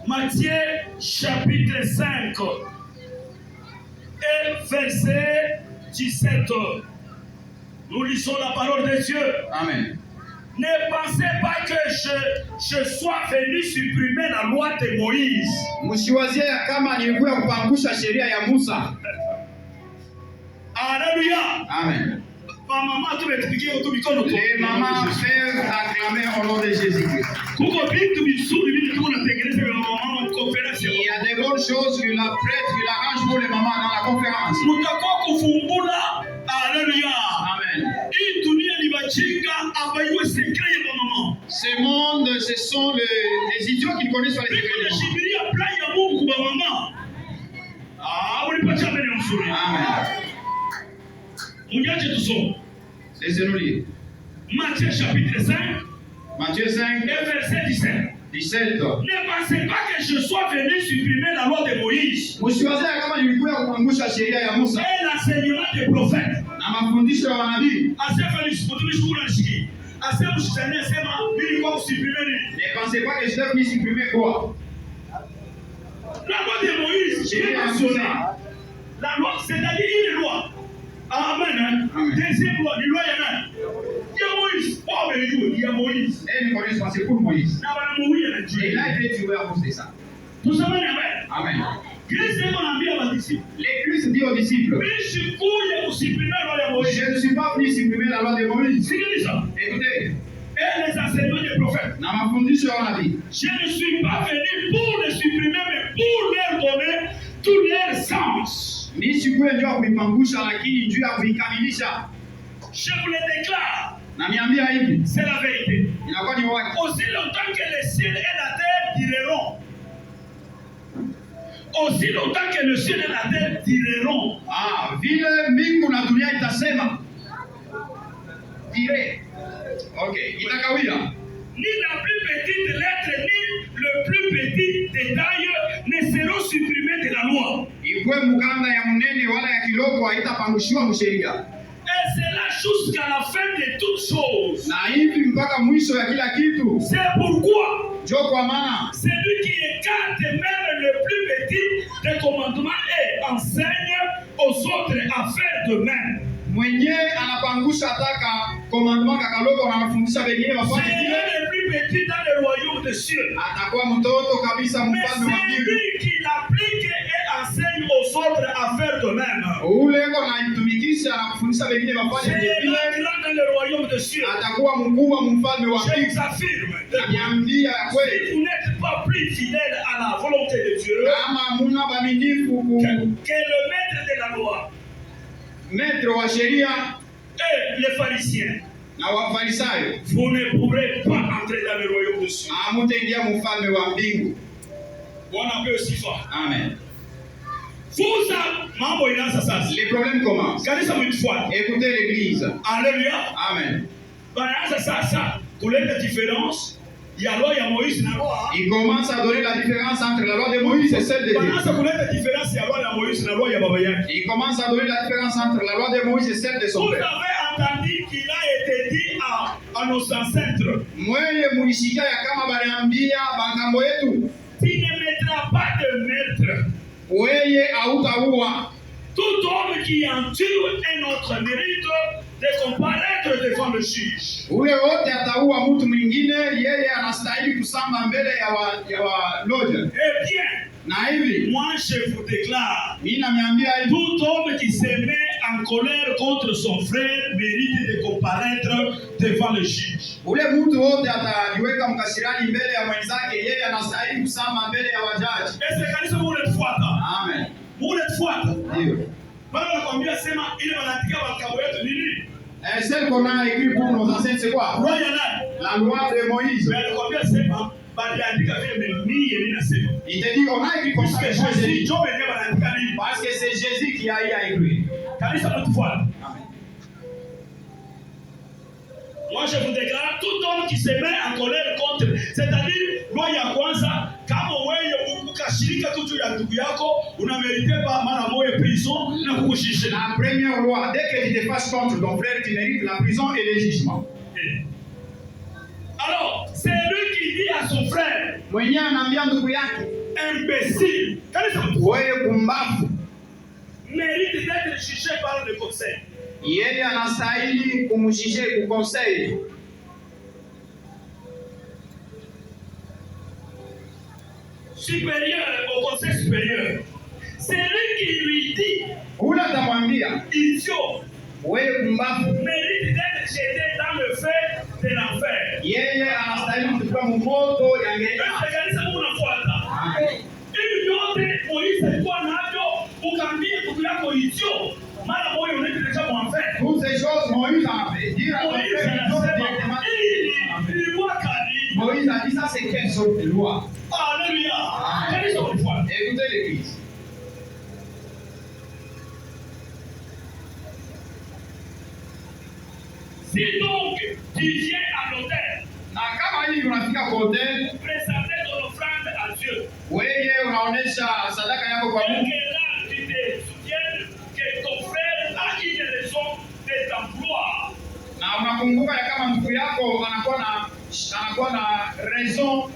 Matthieu chapitre 5 et verset 17. Nous lisons la parole de Dieu. Amen. Ne pensez pas que je sois venu supprimer la loi de Moïse. Msiwazie kama nilikuja kupangusha sheria ya Musa. Alléluia. Amen. Maman, tu m'expliques au tout micro. Les mamans peuvent acclamer au nom de Jésus-Christ. Il y a des bonnes choses que la prêtre il arrange pour les mamans dans la conférence. Alléluia. Amen. Ce monde, ce sont les idiots qui connaissent sur les secrets de maman. Amen. Laissez-nous lire. Matthieu chapitre 5. Matthieu 5. Et verset 17. 17. Ne pensez pas que je sois venu supprimer la loi de Moïse. Msiwazie kama nilikuja kupangusha sheria ya Musa. Et l'enseignement des prophètes. Na mafundisho ya manabii. Ne pensez pas que je dois venir supprimer quoi? La loi de Moïse, j'ai mentionné. La loi, c'est-à-dire une loi. Amen. Deuxième loi, il y a Moïse. Oh, mais il y a Moïse. Et nous connaissons, c'est pour Moïse. Et il a été tué à cause de ça. Tout ça, amen. L'Église dit aux disciples, je ne suis pas venu supprimer la loi de Moïse. Écoutez. Et les enseignements des prophètes. Je ne suis pas venu pour les supprimer, mais pour leur donner tous leurs sens. Je vous le déclare. C'est la vérité. Aussi longtemps que le ciel et la terre direront. Aussi longtemps que le ciel et la terre direront. Vile mbingu na dunia itasema. Dire. Ok, itakawia. Ni la plus petite lettre, ni le plus petit détail ne seront supprimés de la loi. Ikuwe mukanda ya munene wala ya kidogo haitapangushiwa msheria. Et c'est là jusqu'à la fin de toutes choses. Na hivi mpaka mwisho ya kila kitu. C'est pourquoi Ndio kwa maana celui qui écarte même le plus petit des commandements et enseigne aux autres à faire de même. Mwenye anapangusha ataka commandement kakalogo anafundisha wengine wafanye vile. C'est le plus petit dans le royaume des cieux. Atakuwa mtoto kabisa mfalme wa mbingu. Celui qui l'applique et enseigne aux autres à faire de même. Ule na itumikisha na kufundisha wengine wafanye vile. Dans le royaume des cieux. Atakuwa mkubwa mfalme wa mbingu. J'affirme. Niambia kweli. Si vous n'êtes pas plus fidèle à la volonté de Dieu kama muna baminifu que le maître de la loi, maître wa sheria et les pharisiens, na wafarisayo, vous ne pourrez pas entrer dans le royaume de Dieu. Hamutaingia mfalme wa mbingu. Bwana apewe sifa. Amen. Mambo inaanza sasa. Les problèmes commencent. Kanisa mtufuate. Écoutez l'église. Alléluia. Amen. Banaanza sasa kuleta différence ya loi ya Moïse na loi. Il commence à donner la différence entre la loi de Moïse et celle de Dieu. Banaanza kuleta différence ya loi ya Moïse na loi ya baba yake. Il commence à donner la différence entre la loi de Moïse et celle de son père. Vous avez entendu qu'il a été dit à nos ancêtres. Mwenye mulisikia ya kama baliambia bangambo yetu. Tu ne mettras pas de maître. Weye hautaua. Tout homme qui en tue un autre mérite de comparaître devant le juge. Ule wote ataua mtu mwingine, yeye anastahili kusamba mbele ya loja. Eh bien, na hivi, moi je vous déclare, mimi namiambia hivi, tout homme qui se met en colère contre son frère mérite de comparaître devant le juge. Ule mtu wote atajiweka mkasirani mbele ya mwenzake, yeye anastahili kusamba mbele ya wajaji. Ese kanisa mulefuata. Amen. Mulefuata. Ndio. Bwana anakuambia sema ile wanaandika makao yetu ni nini? Celle qu'on a écrit pour nos ancêtres, c'est quoi? Loi ya nani? La loi de Moïse. Mais anakuambia sema baliandika vile mimi ninasema. Il te dit on a écrit comme ça que Jésus Dieu mwenyewe anaandika nini? Parce que c'est Jésus qui a écrit. Kanisa mtufuata. Amen. Moi je vous déclare tout homme qui se met en colère contre, c'est-à-dire loi ya kwanza kama wewe ukashirika tu juu ya ndugu yako unamerite pa mara moja prison na kukushisha. La première loi, dès que tu te fâches contre ton frère, tu mérites la prison et le jugement. Alors, c'est lui qui dit à son frère, mwenye anaambia ndugu yake, imbécile. wewe kumbavu, Mérite d'être jugé par le conseil. yeye anastahili kumjije kukonseil. Supérieur au conseil supérieur. C'est lui qui lui dit, Ule atamwambia idiot, wewe kumbavu, mérite d'être jeté dans le feu de l'enfer. yeye anastahili kutupa moto ya ngeka. Kanisa unafuata. Hivi vyote Moise alikuwa navyo, ukaambia ndugu yako idiot, mara moyo unaelekea kwa enfer. Toutes ces choses Moïse a fait. Dire à ton Moïse frère une chose anasema, directement. hii ni mwaka ni. Moïse a dit ça, c'est quelle sorte de loi? Alléluia. Kanisa unafuata. Écoutez l'église. Si donc tu viens à l'autel, Na kama hivi unafika kote, présenter ton offrande à Dieu, wewe unaonesha sadaka yako kwa et Mungu, que là tu te souviennes que ton frère a une raison de t'emploie, na unakumbuka ya kama ndugu yako anakuwa na raison,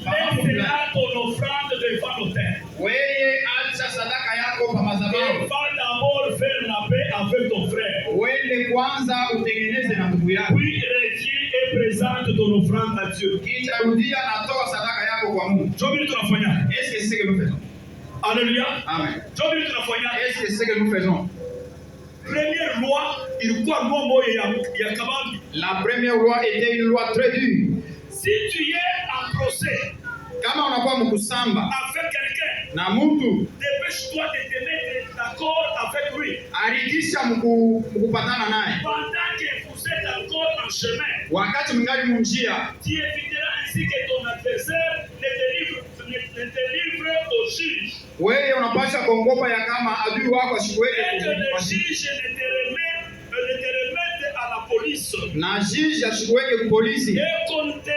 laisse là ton offrande devant l'autel. wewe acha sadaka yako kwa Et madhabahu, va d'abord faire la paix avec ton frère. uende kwanza utengeneze na ndugu yako, Puis reviens et présente ton offrande à Dieu. kisha rudia na toa sadaka yako kwa Mungu. Jobili tunafanya. Est-ce que c'est ce que nous faisons? Alléluia. Amen. Jobili tunafanya. Est-ce que c'est ce que nous faisons? Première loi ilikuwa loi moja ya kabambi. La première loi était une loi très dure. Si tu es en procès Kama unakuwa mkusamba avec quelqu'un, na mtu, dépêche-toi de te mettre d'accord avec lui. harikisha mkupatana naye. Pendant que vous êtes encore en chemin, Wakati mngali munjia, tu éviteras ainsi que ton adversaire ne te livre au juge. wewe unapasha kuogopa ya kama adui wako asikuweke Et que le kwa juge ne te remette à la police. na jiji asikuweke ku polisi Et qu'on te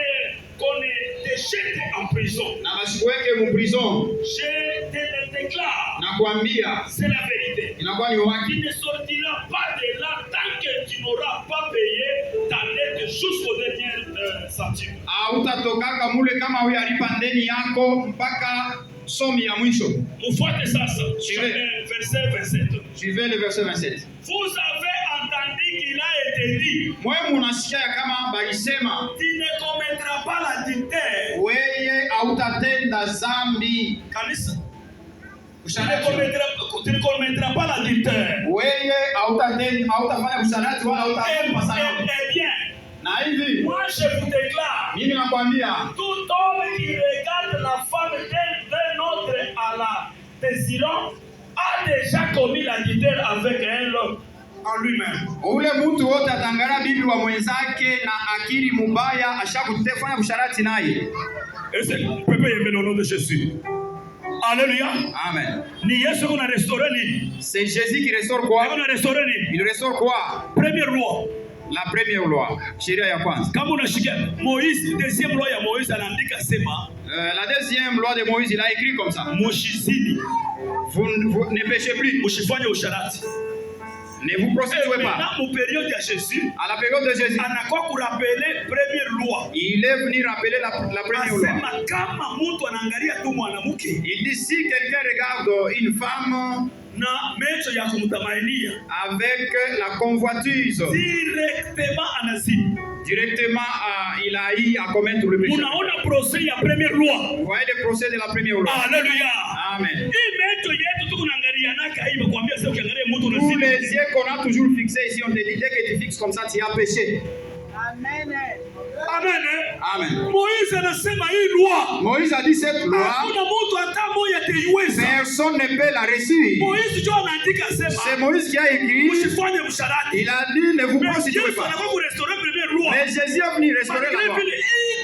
jette en prison. na asikuweke mu prison. Je te le déclare. Na kuambia C'est la vérité. inakuwa ni uhaki. Tu ne sortiras pas de là tant que tu n'auras pas payé ta dette jusqu'au dernier centime. Hautatokaka mule kama huyu alipa ndeni yako mpaka somi ya mwisho. Mfuate sasa. Verset 27. Suivez le verset 27. Vous avez entendu qu'il a été dit, Mwe munasikia ya kama balisema tu ne commettras pas l'adultère. weye hautatenda zambi. Kanisa. Tu ne commettras pas l'adultère. Weye hautafanya usharati wala hautafanya sana. Eh bien, Na hivi moi je vous déclare, mimi nakwambia, tout homme qui regarde la femme d'un autre à la désirant a déjà commis l'adultère avec un homme en lui-même. ule mtu wote atangara bibi wa mwenzake na akili mubaya ashakutefanya usharati naye. Et c'est peuple aimé au nom de Jésus. Alléluia. Amen. Ni Yesu kuna restauré ni. C'est Jésus qui restaure quoi? Kuna restauré ni. Il restaure quoi? Première loi. La première loi, sheria ya kwanza. Kama unashikia Moïse, deuxième loi ya Moïse anaandika sema, La deuxième loi de Moïse, il a écrit comme ça. Moshizini, Vous ne péchez plus. usifanye usharati. Ne vous prostituez pas. Maintenant, au période de Jésus, À la période de Jésus, anakuwa kurapele première loi. il est venu rappeler la première loi. Asema kama mtu anaangalia tu mwanamke Il dit si quelqu'un regarde une femme na macho ya kumtamainia, avec la convoitise, directement anazini. directement il a eu à commettre le péché. Unaona procès ya première loi. Vous voyez le procès de la première loi. Alléluia. Amen. Hii macho yetu tu kunaangalia naka hivi kuambia sasa ukiangalia mtu Tous unazini. les yeux qu'on a toujours fixés ici, on te dit dès que tu fixes comme ça, tu as péché. Amen. Amen. Amen. Moïse anasema hii loi. Moïse a dit cette loi, Hakuna mtu hata moja ataiweza. personne ne peut la réussir. Moïse jo anaandika C'est sema Moïse qui a écrit, usifanye msharati. il a dit ne vous prostituez Yesu pas. anakuwa kurestaurer première loi. Mais Jésus est venu restaurer la Malgré loi. vile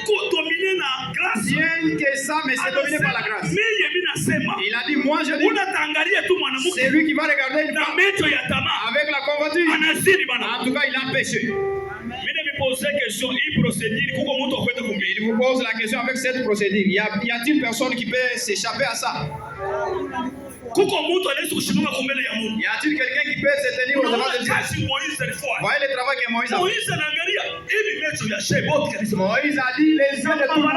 iko dominé na grâce. Bien que ça, mais c'est dominé par la grâce. Mimi nasema Il a dit, moi je dis, unatangalia tu mwanamke c'est lui qui va regarder une na femme macho ya tamaa avec la convoitise. anazini bana. En tout cas, il a péché. Mimi nimepose question hii procedure kuko mtu akwenda kumbili. Il vous pose la question avec cette procédure. Y a-t-il personne qui peut s'échapper à ça? Kuko mtu anaweza kusimama mbele ya Mungu. Y a-t-il quelqu'un qui peut se tenir au devant de Dieu? Voyez le travail que Moïse a fait. Moïse anaangalia hivi mecho ya shebot kabisa. Moïse a dit les yeux de tout le monde.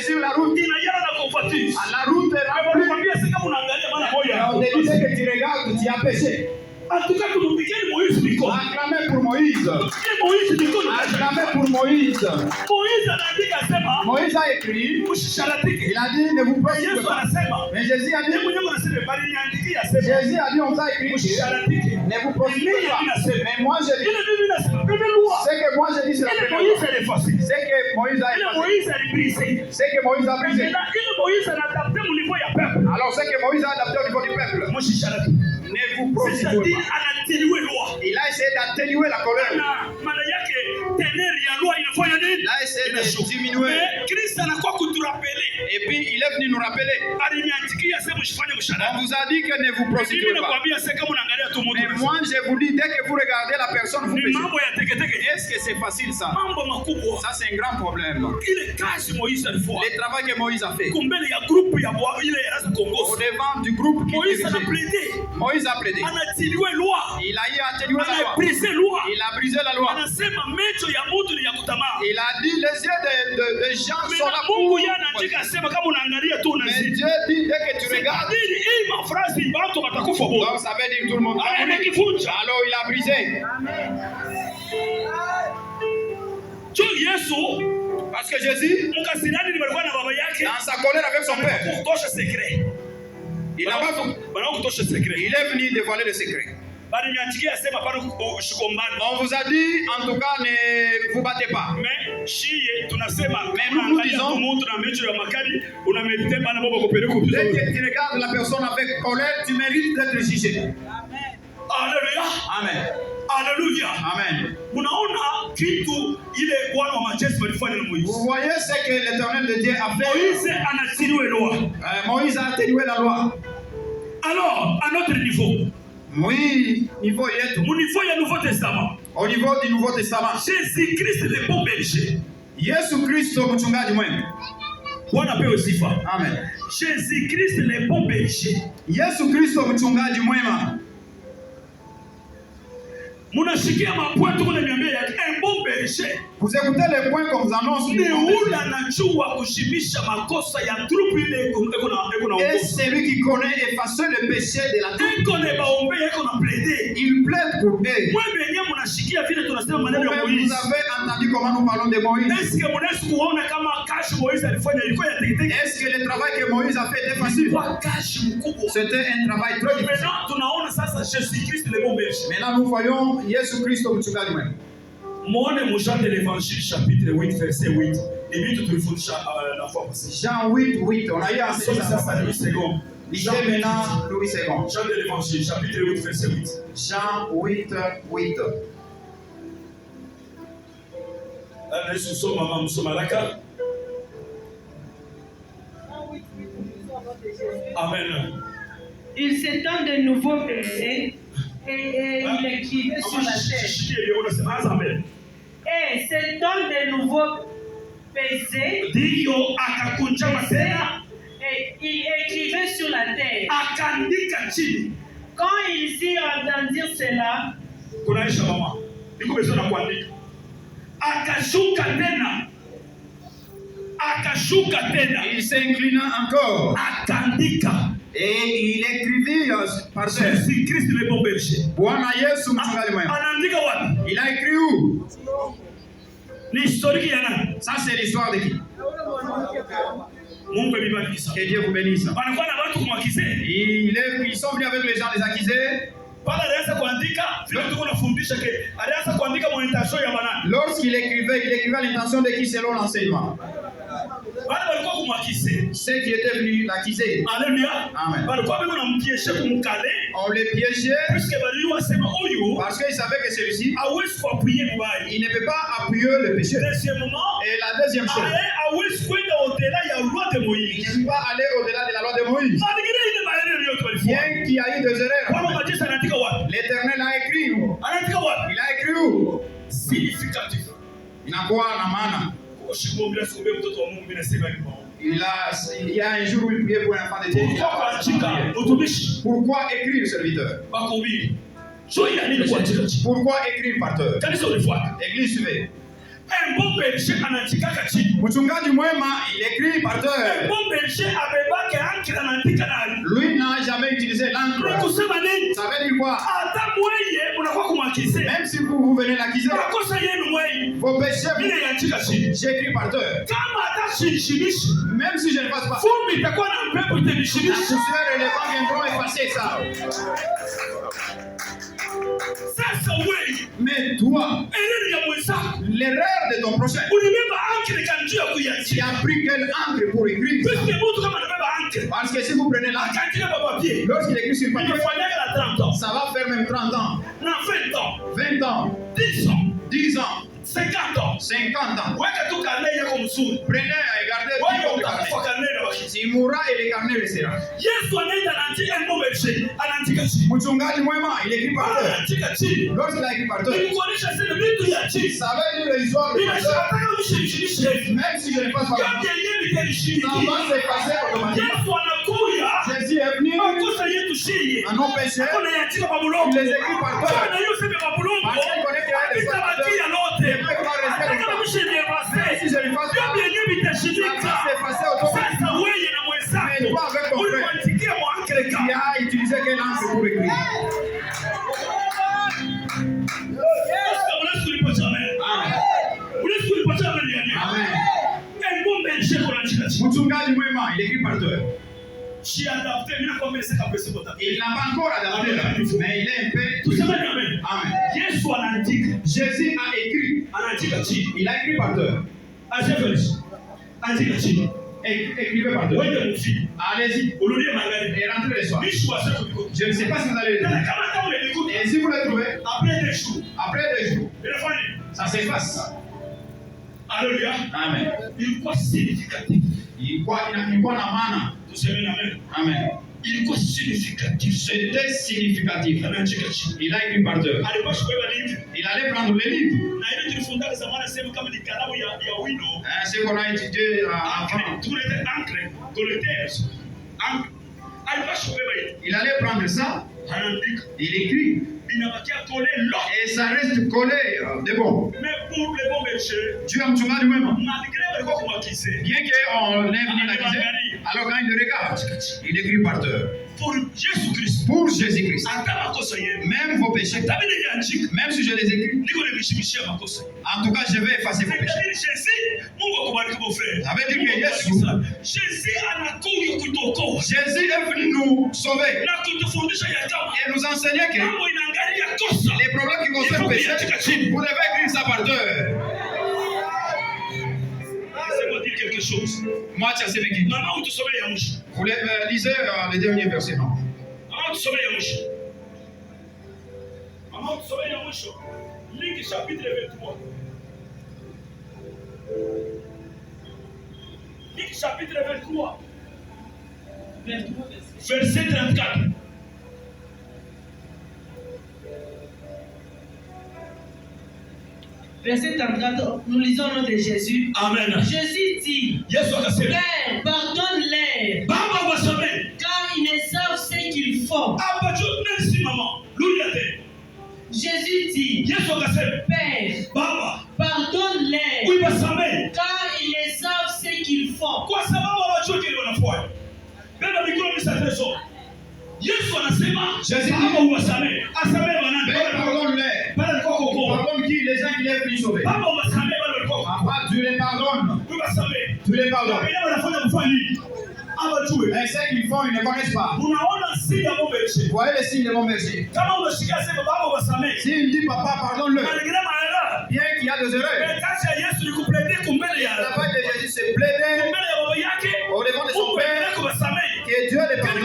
Sur la route. Inayala na convoitise. La route est remplie. Mwambie sasa kama unaangalia mara moja. On te disait que tu regardes, tu as péché. En tout cas, tumpigie Moïse mikono. Acclamez pour Moïse. Moïse mikono. Acclamez pour Moïse. Moïse anaandika sema. Moïse a écrit. Usisharatike. Il a dit ne vous prostituez Yesu pas. anasema. Mais Jésus a dit. Jésus a dit on t'a écrit. Ne vous prostituez pas. Mais moi je dis. C'est que moi je dis c'est la première fois. C'est que Moïse a effacé. C'est que Moïse a brisé. Alors c'est que Moïse a adapté au niveau du peuple. Ne vous prostituez pas. Il a essayé d'atténuer la colère. Il a essayé de diminuer. Et puis il est venu nous rappeler. On vous a dit que ne vous prostituez pas. Mais moi je vous dis, dès que vous regardez la personne, vous péchez. Est-ce que c'est facile ça? Ça c'est un grand problème. Le travail que Moïse a fait. Au devant du groupe qui dirigeait. Moïse a plaidé. Il a atténué la loi. Il a brisé la loi. Il a dit les yeux des gens sont là pour. Mais Dieu dit dès que tu regardes. Donc ça veut dire tout le monde. Alors il a brisé. Parce que Jésus, dans sa colère avec son père, il est venu dévoiler le secret. On vous a dit, en tout cas, ne vous battez pas. Mais nous disons, dès que tu regardes la personne avec colère, tu mérites d'être jugé. Alléluia. Amen. Alléluia. Amen. Vous voyez ce que l'Éternel de Dieu a fait. Moïse a atténué la loi. Alors, à notre niveau. Oui, niveau yetu. Au niveau du Nouveau Testament. Au niveau du Nouveau Testament. Jésus-Christ le bon berger. Yesu Kristo mchungaji mwema. Bwana apewe sifa. Amen. Jésus-Christ le bon berger. Yesu Kristo mchungaji mwema. Munashikia mapoint tuko na niambia ya un bon berger. Vous écoutez les points qu'on vous annonce. Mais où la najua kushimisha makosa ya troupe ile et celui qui connaît effacer le péché de la troupe. Il plaide pour eux. Vous avez entendu comment nous parlons de Moïse. Est-ce que le travail que Moïse a fait était facile? C'était un travail très difficile. Maintenant nous voyons Jésus Christ au mchungaji mwema. Muone Jean de l'Évangile chapitre 8 verset 8. Jean 8, on a eu assez ça 8 secondes. Lisez maintenant Louis II. Jean de l'Évangile chapitre 8 verset 8. Jean 8. Amen. Il s'étend de nouveau baisé et il écrivait sur la terre. Et s'étend de nouveau baisé et il écrivait sur la terre. Quand ils y entendirent cela, il s'inclina encore. Et il écrivit par Jésus-Christ le bon berger. Il a écrit où? L'historique. Ça c'est l'histoire de qui? Que Dieu vous bénisse. Ils sont venus avec les gens les accusés. Lorsqu'il écrivait à l'intention de qui selon l'enseignement? Ceux qui étaient venus l'accuser. Alléluia. Amen. On les piégeait parce qu'ils savaient que celui-ci il ne peut pas appuyer le péché. Et la deuxième chose, il ne peut pas aller au-delà de la loi de Moïse. Bien qu'il y a eu des erreurs, l'Éternel a écrit où? Il a écrit où? Significatif. Inakuwa na maana. Il y a un jour où il priait pour un enfant de Dieu. Pourquoi écrire, serviteur? Pourquoi écrire, pasteur? Église, suivez. Mchungaji mwema, il écrit, pasteur. Lui n'a jamais utilisé l'encre. Ça veut dire quoi? Même si vous venez l'accuser, vos péchés, j'écris, pasteur. Même si je ne passe pas, la poussière et les vents viendront effacer ça. Mais toi, l'erreur de ton prochain, tu as pris quelle encre pour écrire ça? Parce que si vous prenez l'encre, lorsqu'il écrit sur papier, ça va faire même 30 ans, 20 ans, 10 ans, 50 ans. Prenez et gardez le carnet. Il mourra et le carnet restera. Mchungaji mwema, il écrit par terre. Lorsqu'il a écrit par terre, ça veut dire l'histoire de pasteur. Même si je ne passe pas, ça va s'effacer automatiquement. Jésus est venu à nos péchés. Il les écrit par terre. Parce qu'il connaît qu'il y a des pasteur. Si je ne passe pas, ça va s'effacer automatiquement. Mais toi avec ton frère, qui a utilisé quelle encre pour écrire? Amen. Mchungaji mwema, il écrit par terre. Il n'a pas encore adapté, mais il est un peu. Amen. Jésus a écrit. Il a écrit par terre. Écrivez par terre. Allez-y. Et rentrez les soirs. Je ne sais pas si vous allez le trouver. Et si vous le trouvez, après des jours, ça s'efface. Alléluia. Amen. Il croit significatif. Il croit na maana. Amen. Il croit significatif. C'était significatif. Il a écrit par terre. Il allait prendre les livres. Ce qu'on a étudié avant. Il allait prendre ça. Il écrit. Et ça reste collé de bon. Mais pour les bons bergers, Dieu a mchungaji mwema. Bien qu'on ait venu l'accuser, alors quand il le regarde, il écrit par terre. Pour Jésus-Christ. Pour Jésus-Christ. Même vos péchés. Même si je les écris. En tout cas, je vais effacer vos péchés. Ça veut dire que Jésus est venu nous sauver. Et nous enseigner que les problèmes qui concernent le péché, vous devez écrire ça par terre. Laissez-moi dire quelque chose. Moi, tu sais qui. Vous lisez les derniers versets, non? Maman, tu sauves Yamouche. Maman, tu sauves Yamouche. Luc chapitre 23. Luc chapitre 23. Verset 34. Verset 34, nous lisons le nom de Jésus. Amen. Jésus dit, Père, pardonne-les, car ils ne savent ce qu'ils font. Merci, maman. Jésus dit, Père, pardonne-les, car ils ne savent ce qu'ils font. Jésus dit, pardonne-les. Pardonne qui? Les gens qui les ont sauvés. Papa, tu les pardonnes. Tu les pardonnes. Et ce qu'ils font, ils ne connaissent pas. Vous voyez les signes de mon berger. S'il dit papa, pardonne-le, bien qu'il y a des erreurs, la parole de Jésus se plaidait au devant de son Père que Dieu les pardonne.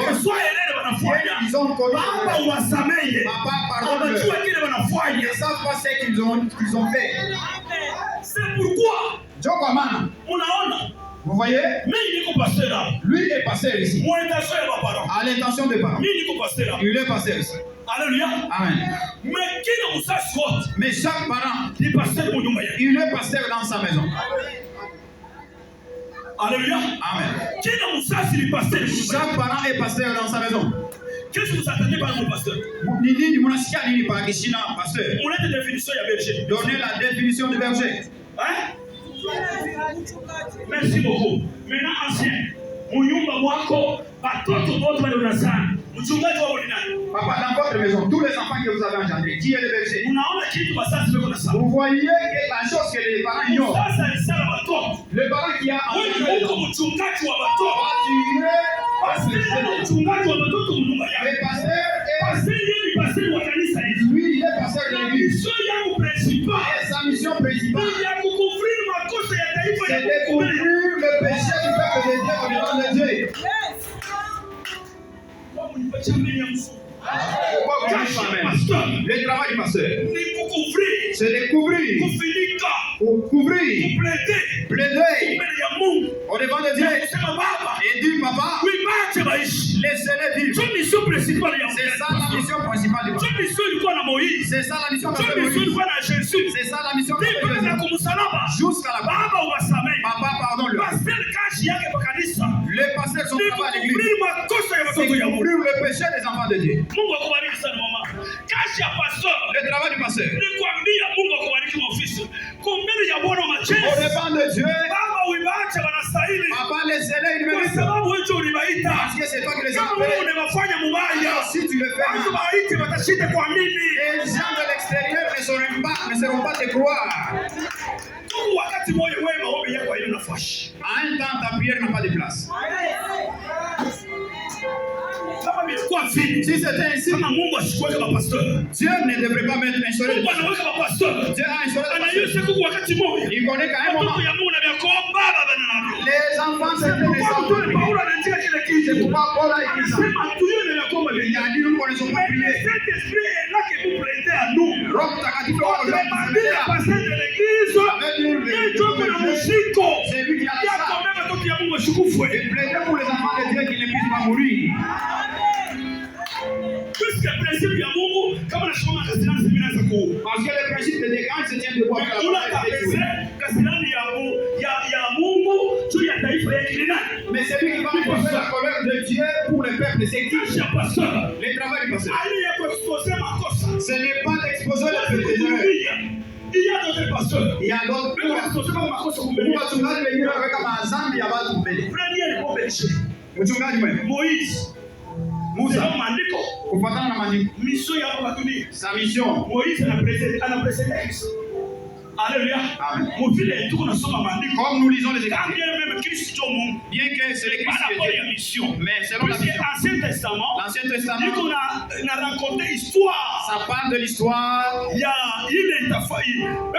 Ils ont connu papa, pardonne-le. Ils ne savent pas ce qu'ils ont fait. C'est pourquoi vous voyez, lui est pasteur ici. À l'intention de parents. Il est pasteur ici. Alléluia. Amen. Mais chaque parent, il est pasteur dans sa maison. Alléluia. Amen. Chaque parent est pasteur dans sa maison. Qu'est-ce que vous attendez par mon pasteur? Pasteur. On a des définitions de berger. Donnez la définition de berger. Hein? Merci beaucoup. Maintenant, ancien. Munyumba mwako, batoto wote wale unazaa. Mchungaji wao ni nani? Papa, dans votre maison, tous les enfants que vous avez engendrés, qui est le berger? Unaona kitu basi sio kuna sababu. Vous voyez que la chose que les parents ignorent. Sasa ni sana watoto. Le parent qui a engendré uko mchungaji wa watoto. Basi mchungaji wa watoto mnyumba yake. Le pasteur est pasteur wa kanisa hili. Lui, il est pasteur de l'église. Mission yangu principale. Et sa mission principale, ni ya kucouvrir makosa ya taifa c'est de couvrir le péché du peuple de Dieu au devant de Dieu. Le travail du pasteur, c'est de couvrir, pour couvrir, plaider au devant de Dieu. Et dire, papa, laissez-les vivre. C'est ça la mission principale du pasteur. C'est ça la mission de Moïse. C'est ça la mission de Jésus. Jusqu'à la bas. Papa, pardonne-le. Les pasteurs sont travail à l'église. C'est couvrir le péché des enfants de Dieu. Le travail du pasteur. Au devant de Dieu, papa, laissez-les, ils méritent. Parce que c'est toi qui les as appelés. Si tu le fais, les gens de l'extérieur ne seront pas te croire. À un temps, ta prière n'a pas de place. Si c'était ainsi, Dieu ne devrait pas mettre instauré le pasteur. Dieu a instauré le pasteur. Il connaît qu'à un moment, les enfants se font des enfants. C'est pourquoi Paul a écrit ça. Il a dit, nous ne connaissons pas prier. Rome takatifu wa c'est lui qui a la salle. Il plaidait pour les enfants de Dieu qui ne puissent pas mourir. Parce que le principe de Dieu, quand il se tient debout, mais c'est lui qui va poser la colère de Dieu pour le peuple. C'est qui? Le travail du pasteur. Ce n'est pas d'exposer le péché. Il y a d'autres pasteurs. Il y a d'autres pasteurs. Moïse. Moussa. Sa mission. Moïse a précédé Christ. Alléluia. Comme nous lisons les Écritures. Bien que c'est le Christ qui est Dieu. Mais selon l'Ancien Testament, on a raconté l'histoire. Ça parle de l'histoire.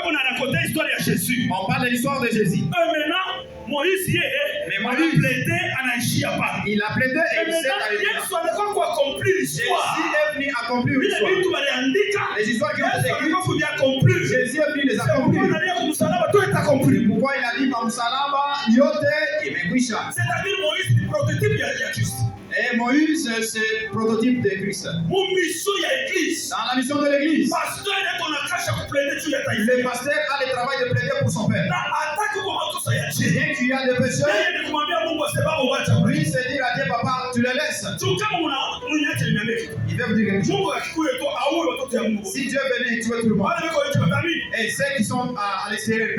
On a raconté l'histoire de Jésus. On parle de l'histoire de Jésus. Maintenant, Moïse il a plaidé en Aïchiapa. Il a plaidé et il s'est arrêté. Jésus est venu accomplir l'histoire. Les histoires qui ont été écrites, Jésus est venu les accomplir. Pourquoi il a dit comme Salama, Yote et Mekwisha. C'est-à-dire Moïse, le prototype de Christ. Et Moïse, c'est le prototype de Christ. Dans la mission de l'église, le pasteur a le travail de plaider pour son père. Dès qu'il y a des pécheurs, lui se dit à Dieu, papa, tu les laisses. Il veut vous dire quelque chose. Si Dieu venait et tuait tout le monde, et ceux qui sont à l'extérieur, le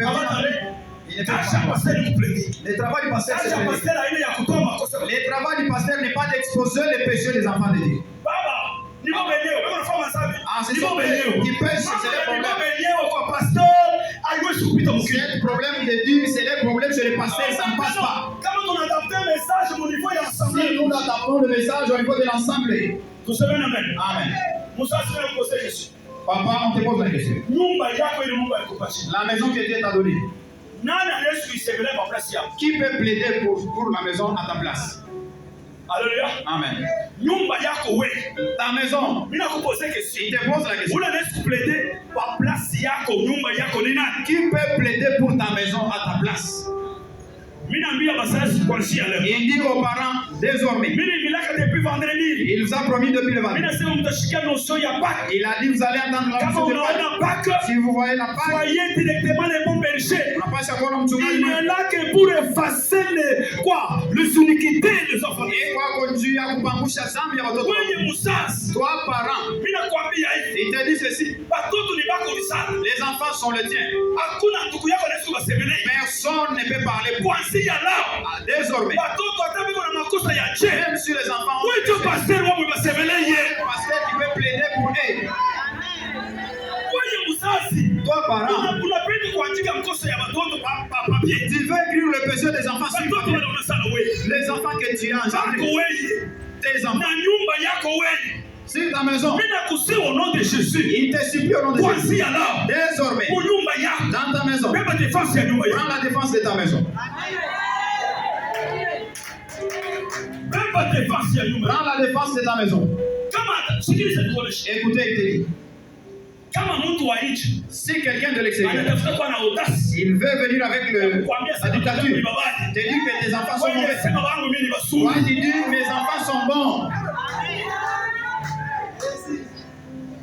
travail du pasteur, c'est le travail du pasteur n'est pas d'exposer les péchés des enfants de Dieu. C'est le problème qui pêche, c'est le problème. C'est le problème de Dieu, c'est le problème chez les pasteurs, ça ne passe pas. Si nous adaptons le message au niveau de l'ensemble, amen. Papa, on te pose la question. La maison que Dieu t'a donnée, qui peut plaider pour la maison à ta place? Alléluia. Amen. Ta maison. Il te pose la question. Qui peut plaider pour ta maison à ta place? Il dit aux parents désormais. vendredi. Il vous a promis depuis le Mimi vendredi. nasema mtashikia notion ya Pâques. Il a dit vous allez entendre la Kama notion de unaona Pâques. Pâques, Si vous voyez la Pâques, soyez directement les bons bergers. unapasha kuona mchungaji Il est là que pour effacer les iniquités des enfants. yeye kwako juu ya kupangusha dhambi ya watoto. Wewe mzazi, Toi parent, mimi nakwambia hivi, il te dit ceci, watoto ni bako visana. les enfants sont les tiens. Hakuna ndugu yako anaweza kuwasemelea. Personne ne peut parler pour Kuanzia leo, désormais. watoto hata biko na makosa ya je. Même si les enfants ont Wewe ndio pastor wao wasemeleye. pasteur qui peut plaider pour eux. Wewe mzazi, Toi parent, unapenda kuandika mkosa ya watoto pa papier. tu veux écrire le péché des enfants sur Watoto papier. wanaona sana wewe. Les enfants que tu as Zako engendrés, wewe tes enfants, na nyumba yako wewe. sur ta maison, Mimi nakusihi au nom de Jésus. il te supplie au nom de Jésus. Kuanzia leo, Désormais, kwa nyumba yako, dans ta maison, beba defense ya nyumba yako. prends la défense de ta maison. Beba defense ya nyumba yako. Prends la défense de ta maison. Kama sikiliza nikuoneshe. Écoutez, il te dit, Kama mtu wa nchi si quelqu'un de l'extérieur, anatafuta kuwa na audace, il veut venir avec kuambia la sasa ni dictature, babani. te dit que tes enfants sont Wewe mauvais. sema wangu mimi ni Toi, basuri. tu dis, mes enfants sont bons.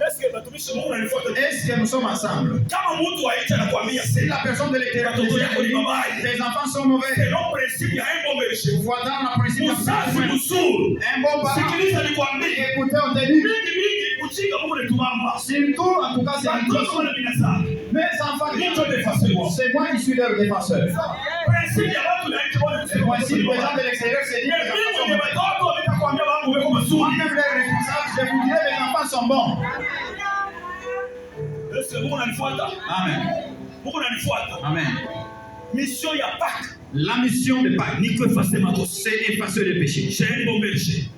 Eske batumishi Mungu ananifuata? Est-ce que nous sommes ensemble? Kama mtu wa nchi anakuambia Si sasa la personne de l'extérieur te watoto dit, yako ni babani. tes enfants sont mauvais, Selon principe ya hapo mbele. voilà le principe Mzazi de mzuri. un bon parent. Sikiliza nikwambie. Écoutez, on te dit, Mingi ujinga Mungu anatumamba. surtout, en tout cas, c'est un Watoto wana binadamu. mes enfants, Ndio défenseur. c'est moi qui suis leur défenseur. Principe ya watu ya nchi wana Le principe des gens de l'extérieur, c'est dit que mes enfants sont mimi bons. watoto wametakwambia wangu weko mazuri. Moi-même, les responsables, je vous dirai, mes enfants sont bons. Eske Mungu ananifuata? Amen. Mungu ananifuata. Amen. Mission ya Pâques La mission de Pâques, ni kueffacer makosa. c'est effacer le péché. J'ai un bon berger.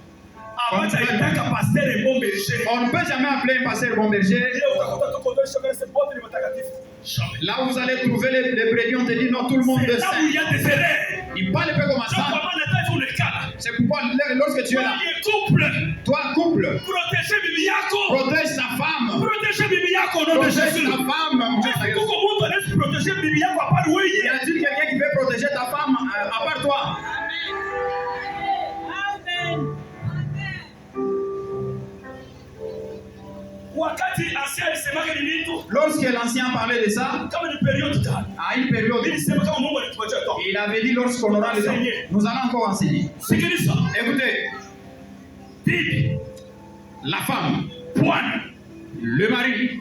Abacha itaka pasteur un bon berger. On ne peut jamais appeler un pasteur bon berger. Ile utakuta tuko ndio shaka sasa bote ni watakatifu. Jamais. Là où vous allez trouver les brebis, on te dit non, tout le monde est Là où il y saint. a des erreurs. Il parle peu comme Donc ça. comment la tâche on le cas. C'est pourquoi lorsque tu es là, Kwenye couple, toi, couple, protéger bibi yako. protège ta femme. Protéger bibi yako au nom de Protège Jésus. ta femme. Est-ce que comment on laisse protéger bibi yako à part Y wewe? a-t-il quelqu'un qui veut protéger ta femme à part toi? Wakati asia alisemaga ni vitu Lorsque l'ancien parlait de ça, kama ni period tano. à une période, Nilisema kama Mungu alitupatia temps. il avait dit lorsqu'on aura le temps, nous allons encore enseigner. Sikiliza. Écoutez, Bibi, la femme, bwana, le mari,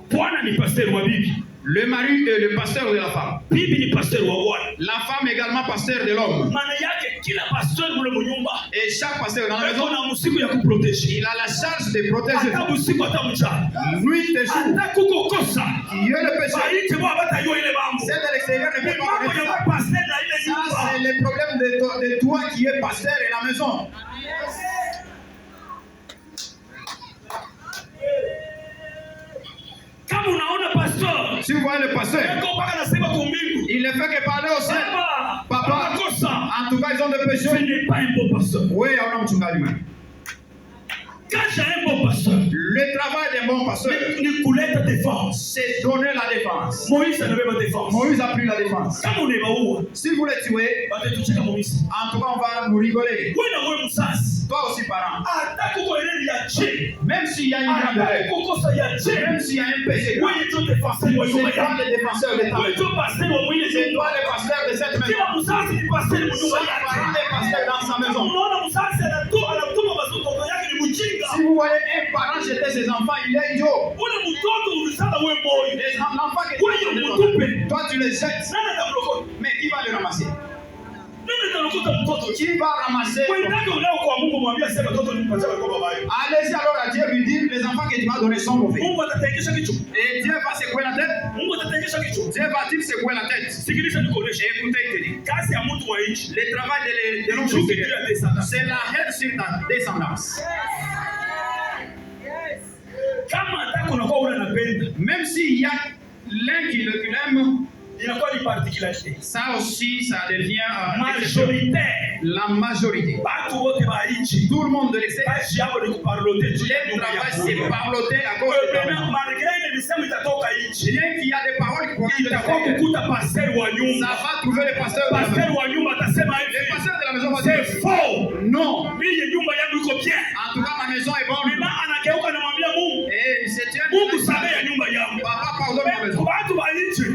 bwana ni pasteur wa bibi. le mari est le pasteur de la femme. Bibi ni pasteur wa bwana. La femme également pasteur de l'homme. Maana yake kila pasteur mule mnyumba Et chaque pasteur dans la eko maison, na msiku ya kuproteger. il a la charge de protéger Hata usiku hata mchana. nuit et jour. Hata kuko kosa. Qui est le péché? Baite mwa bata yo ile mambo. C'est de l'extérieur ne Ni peut pas mambo connaître ya ça. pasteur na ile Ça, nyumba. c'est le problème de toi qui es pasteur et la maison. Kama unaona pastor, Si vous voyez le pasteur, eko mpaka nasema kwa mbingu. il ne fait que parler au ciel. Baba, Papa, kosa. en tout cas, ils ont des Ce péchés. n'est pas un bon pasteur. Oui, on a mchungaji mwema. Quand j'ai un bon pasteur, Le travail d'un bon pasteur, ni kuleta défense. c'est donner la défense. Moïse anabeba défense. Moïse a pris la défense. Kama unabaua, Si vous les tuez, batatucheka Moïse. en tout cas, on va nous rigoler. Wewe na wewe msasi. Toi aussi, parent. Hata kuko ile ya je. Même s'il y a une grande Hata règle, kuko kosa ya je. même s'il y a un péché, Wewe ndio defenseur wa c'est nyumba toi yako. le défenseur de ta Wewe maison. ndio pasteur wa mwile C'est nyumba. toi le pasteur de cette maison. Kila msasi ni pasteur wa nyumba Chaque parent yake. est pasteur dans sa maison. Unaona msasi anatuma watoto yake ni mjinga. Si vous voyez un parent jeter ses enfants, il est idiot. Ule mtoto ulizala wewe moyo. L'enfant que Wewe mtupe. toi tu le jettes, Nani atabloko? mais qui va le ramasser? Nani atakuta mtoto? Qui va ramasser? Wewe ndio unao kwa Mungu mwambie sema mtoto ni mpachana kwa baba yake. Allez-y alors à Dieu lui dire, les enfants que tu m'as donnés sont mauvais. Mungu atatengesha kichwa. Et Dieu va secouer la tête. Mungu atatengesha kichwa. Dieu va-t-il secouer la tête? Sikiliza nikuoneshe. Écoutez, il te dit, Kazi ya mtu wa nchi. le travail de l'homme Juu supérieur, ya descendance. c'est la haine sur ta descendance. Kama hata kuna kwa ule anapenda, Même s'il y a l'un qui l'aime, inakuwa ni particularité. ça aussi, ça devient Majoritaire. la majorité. Watu wote wa nchi. Tout le monde de l'extérieur, Kazi yao ni kuparloter juu ya le nyumba travail, yako. c'est parloter à cause de ta maison. Malgré ile misemo itatoka nchi. Bien qu'il y a des paroles qui proviennent de Itakuwa l'extérieur, kukuta pasteur wa ça nyumba. va trouver le pasteur de la Pasteur maison. wa nyumba atasema Le hivi. pasteur de la maison va C'est dire, faux. non, Mimi nyumba yangu bien. En tout cas, ma maison est bonne. Maintenant anageuka anamwambia Mungu. Et c'est un Mungu samehe nyumba yangu. Papa, pardonne ma maison. Watu wa nje.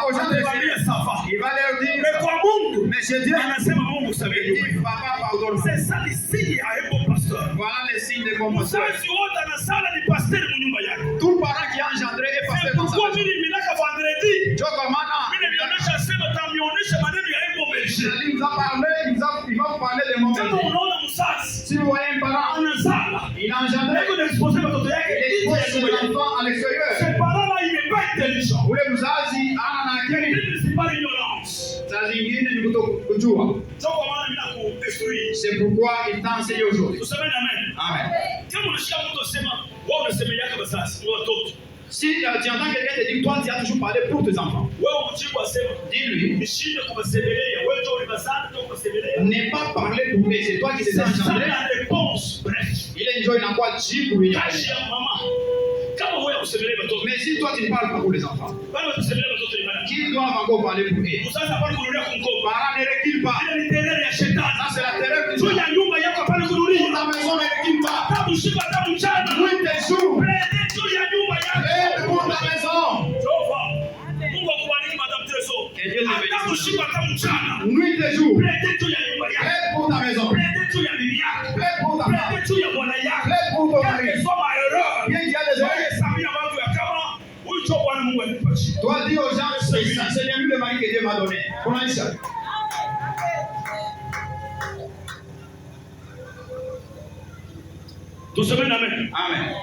Aux gens de Anamwambia safa. il va leur dire. Mais kwa Mungu. Mais je dis, Anasema Mungu samehe nyumba yangu. Papa, pardonne. C'est ça le signe ya bon pasteur. Voilà les signes de bon pasteur. Mzazi wote anasala ni pasteur mu nyumba yake. Tout parent qui a engendré est pasteur dans sa Pourquoi maison. mimi minaka vendredi? Joko mana. Mimi nionyesha sema tamionyesha maneno ya bon berger. Il nous a parlé, il va vous parler de mon Kama berger. unaona mzazi. Si vous voyez un parent, Anazala. il a engendré. Niko exposé watoto yake. Il expose ses enfants à l'extérieur. Ce parent-là il n'est pas intelligent. Ule mzazi ana na akili. Hili si pas ignorance. Saa zingine ni kutokujua. Joko maana mimi nakuinstruire. C'est pourquoi il t'a enseigné aujourd'hui. Tuseme amen. Amen. Kama unashika mtu asema wewe unasema yake bazazi ni watoto. Si tu entends quelqu'un te dire, toi tu as toujours parlé pour tes enfants. Wewe mjibu asema Dis-lui, nishinde kubasemelea wewe ndio ulibazana ndio kubasemelea. n'est pas parler pour lui, c'est toi qui les as C'est ça engendrés. la réponse. Bref. Il est enjoy dans quoi jibu il Kazi ya mama. Kama wewe usemelee watoto. Mais si toi tu ne parles pas pour les enfants, Bali usemelee watoto ni bana. qui doivent encore parler pour eux? Usaza pale kunulia kumkopa. Parents ne reculent pas. Ile ni terere ya shetani. Ça c'est la terreur du Tu diable. ya nyumba yako pale kunulia. Ta maison ne recule pas. Tabu shika tabu mchana. Nuit et jour. Prende tu ya nyumba yako. Aide pour ta maison. Jehova. Mungu akubariki madam Tereso. Que Dieu te bénisse. Tabu shika tabu mchana. Nuit et jour. Prende tu ya nyumba yako. Aide pour ta maison. Prende tu ya bibi yako. Aide pour ta femme. Prende tu ya bwana yako. Aide pour ton mari. Quelle que soit ma erreur. Bien qu'il y a des Wewe erreurs. sabia watu ya kama huyu cho Bwana Mungu alipatia. Toi dis aux gens, c'est bien lui le mari que Dieu m'a donné. Comment il s'appelle? Tuseme amen. Amen.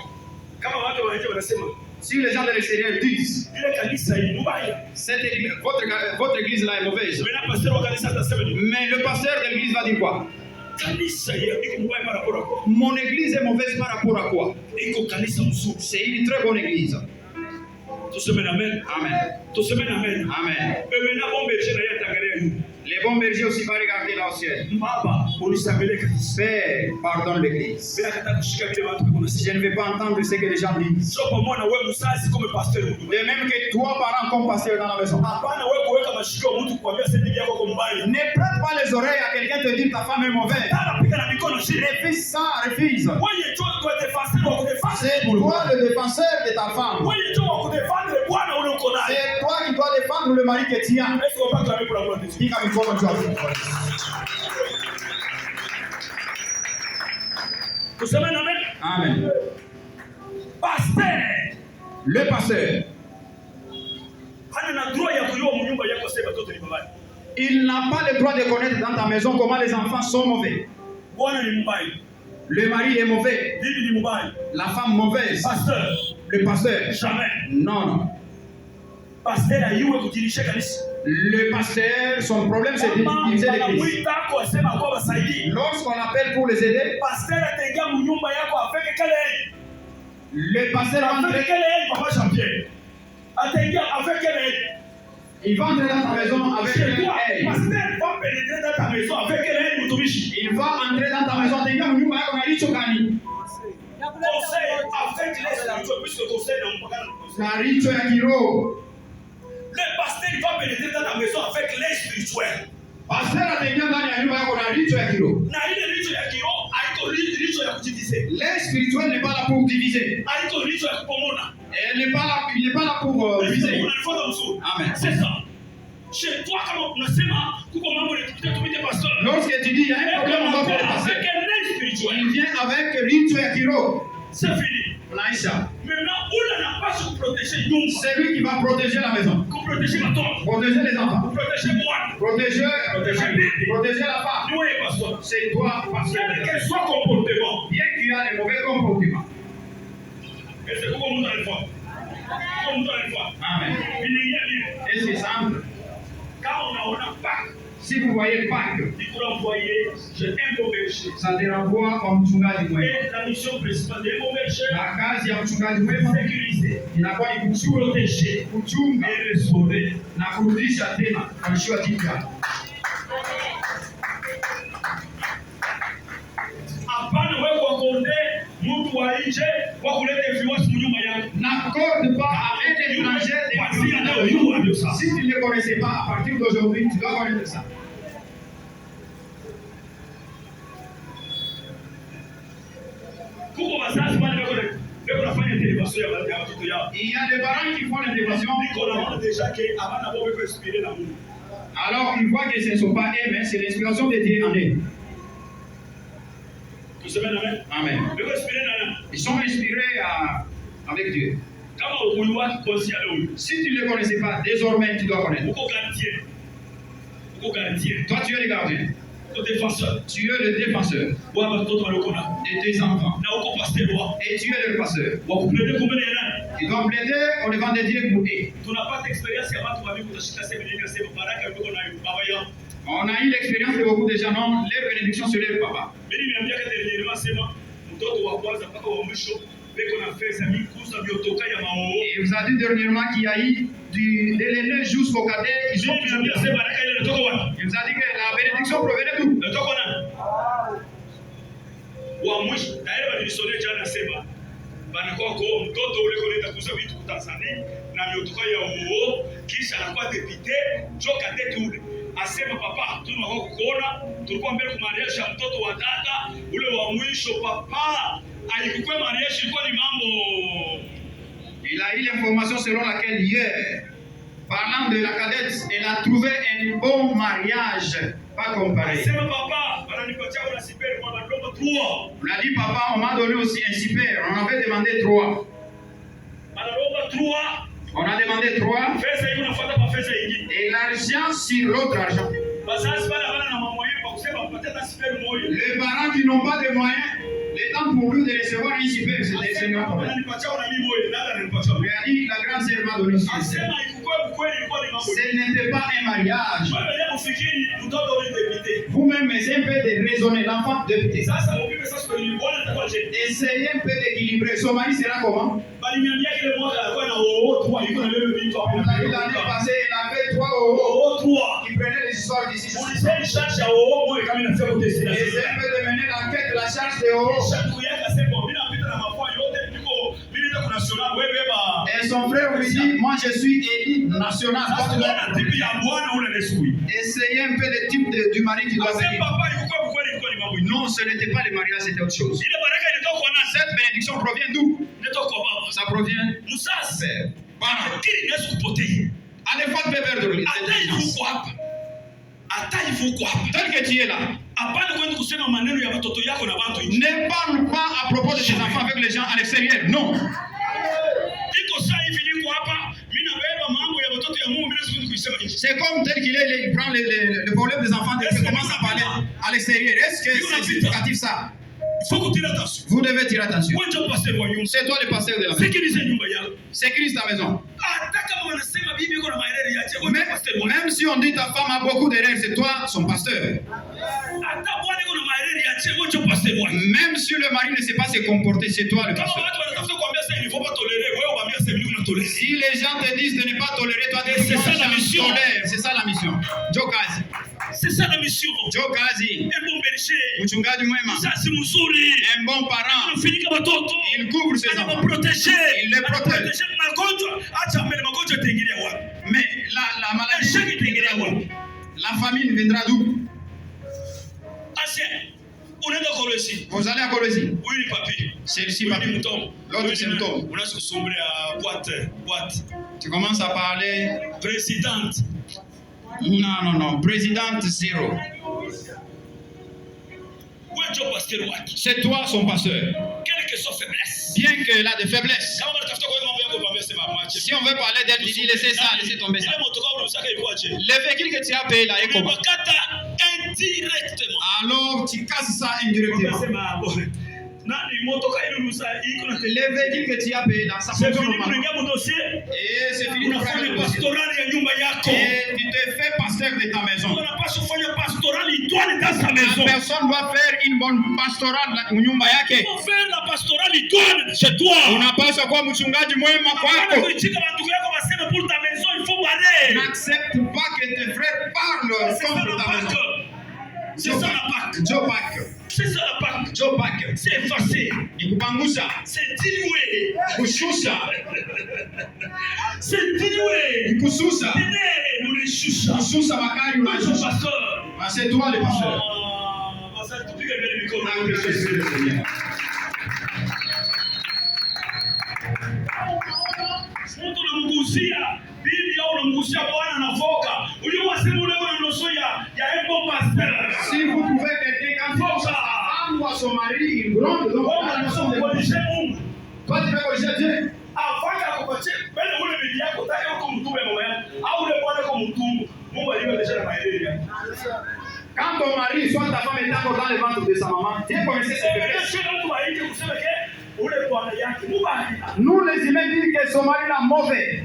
Kama watu wa nje wanasema Si les gens de l'extérieur disent, ile kanisa hii mbaya. cette église, votre église là est mauvaise, Mimi pastor wa kanisa atasema ni mais le pasteur de l'église va dire quoi? kanisa hii iko mbaya para pora. Mon église est mauvaise par rapport à quoi? Iko kanisa mzuri. C'est une très bonne église. Tuseme amen. Amen. Tuseme amen. Amen. Wewe na bombe jina ya tangalia hiyo. Les bons bergers aussi vont regarder là au ciel. Baba, unisamehe kanisa. Père, pardonne l'église. Bila kata kushika vile watu kuna Je ne vais pas entendre ce que les gens disent. sio pamoja wewe msasi kama pastor. De même que toi, parents, comme pasteur dans la maison. Hapana wewe kuweka mashikio mtu kuambia sasa bibi yako kwa mbaya. Ne prête pas les oreilles à quelqu'un te dire ta femme est mauvaise. Tana piga na mikono chini. Refuse ça, refuse. Wewe njoo kwa defense wa kudefense. C'est toi le défenseur de ta femme. Wewe njoo wa kudefense bwana ule uko naye. C'est toi qui dois défendre le mari que tu as. Est-ce qu'on peut clamer pour la gloire de Dieu? Dis comme il faut mon job. Tuseme amen. Amen. Pasteur. Le pasteur, Hana na droit ya kujua mnyumba yako sema toto ni mbaya. il n'a pas le droit de connaître dans ta maison comment les enfants sont mauvais. Bwana ni mbaya. Le mari est mauvais, Bibi ni mbaya. la femme mauvaise, Pasteur. le pasteur. Jamais. Non, non. Pasteur ayuwe kujirisha kanisa. Le pasteur, son problème c'est d'utiliser l'église. Mwita kwa sema kwa basaidi. Lorsqu'on l'appelle pour les aider, Pasteur ataingia mnyumba yako afeke kale. le pasteur va Afeke entrer, kale papa Jean-Pierre. Ataingia afeke kale. il va entrer dans ta maison avec Chez un toi, aile. pasteur va pénétrer dans ta maison avec kale mtumishi. Il va entrer dans ta maison, tenga mnyumba yako na licho gani? Conseil avec les spirituels puisque conseil na mpakana. Na licho ya kiroho. Le pasteur va pénétrer dans ta maison avec les spirituels. Pasteur ataingia ndani ya nyumba yako na licho ya kiroho. Na ile licho ya kiroho haiko licho ya kujivize. L'aide spirituelle n'est pas là pour diviser. Haiko licho ya kupomona. Elle n'est pas là, il n'est pas là pour viser. Unanifuata mzuri. Amen. C'est ça. Chez toi kama unasema kuko mambo ya tupite pastor. Lorsque tu dis, il y a un problème, on doit faire le pasteur. Avec un œil spirituel. Il vient avec licho ya kiroho. C'est fini. Unaisha. Maintenant, on n'a pas su protéger nous. C'est lui qui va protéger la maison. Pour protéger ma tombe. Protéger les enfants. Pour protéger moi. Protéger la femme. Nous et pasteur. C'est toi, pasteur. Quel que soit comportement. Bien qu'il y a les mauvais comportements. Et c'est comment nous allons faire. Comment nous allons faire. Amen. Il n'y a rien. Et c'est simple. Quand on a Pâques, Si vous voyez Pâques, il faut envoyer, j'ai un beau berger. ça te renvoie comme mchungaji mwema. Et la mission principale de beau berger, Na kazi ya mchungaji mwema sécuriser, inakuwa ni protéger, kuchunga et restaurer. na kurudisha tena alishiwa jipya. Hapana wewe kuakonde mtu wa nje wa kuleta influence mnyumba yako. N'accorde pas à un étranger de si tu ne le connaissais pas, à partir d'aujourd'hui, tu dois connaître ça. Il y a des parents qui font l'intervention. Alors, ils voient que ce ne sont pas eux, mais c'est l'inspiration de Dieu en eux. Amen. Ils sont inspirés avec Dieu. Si tu ne le connaissais pas, désormais tu dois connaître. Toi, tu es le gardien. Tu es le défenseur de tes enfants. Et tu es le pasteur. Tu dois plaider au devant de Dieu pour eux. On a eu l'expérience de beaucoup de gens, non, leur bénédiction sur leur papa. Et il vous a dit dernièrement qu'il y a eu de l'aîné jusqu'au cadet, ils sont toujours là. Il vous a dit que la bénédiction provenait d'où? banakuwa kwa mtoto ule koleta kuuza vitu kwa Tanzania na miotoka ya uo kisha anakuwa depute joka tete ule asema papa tunakuwa kukuona tulikuwa mbele kwa mariage ya mtoto wa dada ule wa mwisho papa alikuwa mariage ilikuwa ni mambo. Il a eu l'information selon laquelle hier, parlant de la cadette, elle a trouvé un bon mariage, pas comparé. Asema papa bananipatia una super kwa bandoma 3. On a dit papa, on m'a donné aussi un super, on avait demandé 3. On a demandé 3. Et l'argent sur l'autre argent. Les parents qui n'ont pas de moyens, le temps pour lui de recevoir un super, c'était le Seigneur. Il a dit, la grande sœur m'a donné ce ce n'était pas un mariage. Vous-même, essayez un peu de raisonner l'enfant de petit. Essayez un peu d'équilibrer. Son mari sera comment? L'année passée, il avait 3 euros qui prenaient les histoires d'ici. Essayez un peu de mener l'enquête de la charge de euros. Et son frère lui dit, moi je suis élu national. Essayez un peu le type du mari qui doit venir. Non, ce n'était pas le mariage, c'était autre chose. Cette bénédiction provient d'où? Ça provient du Père. Allez, faut te perdre. Tel que tu es là. Ne parle pas à propos de tes enfants avec les gens à l'extérieur. Non. C'est comme tel qu'il est, il prend le problème des enfants et commence à parler à l'extérieur. Est-ce que c'est significatif ça? Vous devez tirer attention. C'est toi le pasteur de la maison. Sécurise ta maison. Même si on dit ta femme a beaucoup d'erreurs, c'est toi son pasteur. Même si le mari ne sait pas se comporter, c'est toi le pasteur. Si les gens te disent de ne pas tolérer, toi tu dis c'est ça la mission. C'est ça la mission. Joe Kazi. C'est ça la mission. Joe Kazi. Un bon berger. Mchungaji mwema. Un bon parent. Il couvre ses enfants. Il les protège. Mais la maladie, la famine viendra d'où? Vous allez à Colosie. Oui, papi. C'est ici, papi. L'autre symptôme. Tu commences à parler. Présidente. Non. Présidente zéro. C'est toi son pasteur. Quelle que soit faiblesse. Bien qu'elle a des faiblesses. Si on veut parler d'elle, tu dis laissez ça, laissez tomber ça. Le véhicule que tu as payé là est comment? Alors tu casses ça indirectement. Le véhicule que tu as payé là, ça fonctionne normalement. Et c'est fini de faire le dossier. Et tu te fais pasteur de ta maison. La personne doit faire une bonne pastorale nyumba yake. Chez toi. Unapaswa kuwa mchungaji mwema kwako. N'accepte pas que tes frères parlent contre ta maison. C'est ça la Pâque. Joe Pâque. C'est ça la Pâque. Joe Pâque. C'est effacé. Nikupangusha. C'est dilué. Kushusha. C'est dilué. Nikususa. Kushusha makari unashusha. C'est toi le pasteur. son mari une grande, donc on a besoin de corriger Mungu. Toi, tu peux corriger Dieu. Avant akupatie bale ule bibi yako tayo kwa mtume mama yako au ule bwana kwa mtumbo. Mungu aliwezesha na maendeleo yake. Quand ton mari soit ta femme est encore dans le ventre de sa maman, Dieu connaissait ses faiblesses. Nous les humains disent que son mari est mauvais.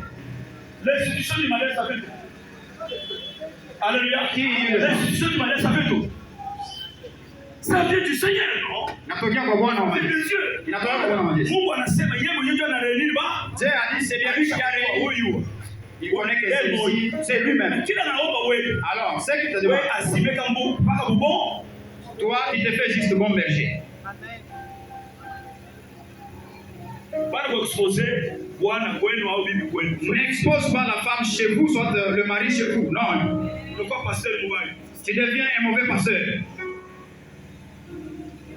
L'institution du malheur ça fait tout. Alléluia. L'institution du malheur ça fait tout. Ça vient du Seigneur, non? Natokea kwa Bwana wa Dieu. Inatoka kwa Bwana wa Yesu. Mungu anasema yeye mwenyewe ndio anareuni ba. Dieu a dit c'est bien lui qui a réuni. Huyu. Il connaît que c'est lui-même. Kila naomba wewe. Alors, c'est qui te demande. Wewe asimeka mbo paka bon. Toi, il te fait juste bon berger. Bana kwa exposer bwana kwenu au bibi kwenu. Vous n'expose pas la femme chez vous, soit le mari chez vous. Non. Ne pas passer le mauvais. Tu deviens un mauvais pasteur.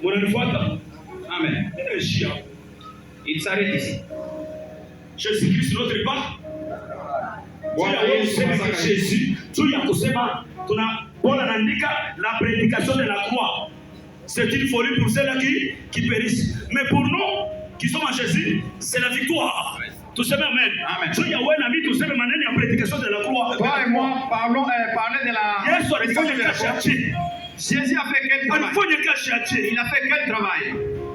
Unanifuata? Amen. Il s'arrête ici. Jésus-Christ notre pas. Bwana Yesu Jésus. Tu ya kusema tunaona naandika la prédication de la croix. C'est une folie pour ceux-là qui périssent. Mais pour nous qui sommes en Jésus, c'est la victoire. Tuseme amen. Amen. Tu ya wewe na mimi tuseme maneno ya prédication de la croix. Toi et moi parlons de la Yesu alifanya kazi ya chini. Jésus a fait quel travail? Alifanya kazi ya chini. Il a fait quel travail?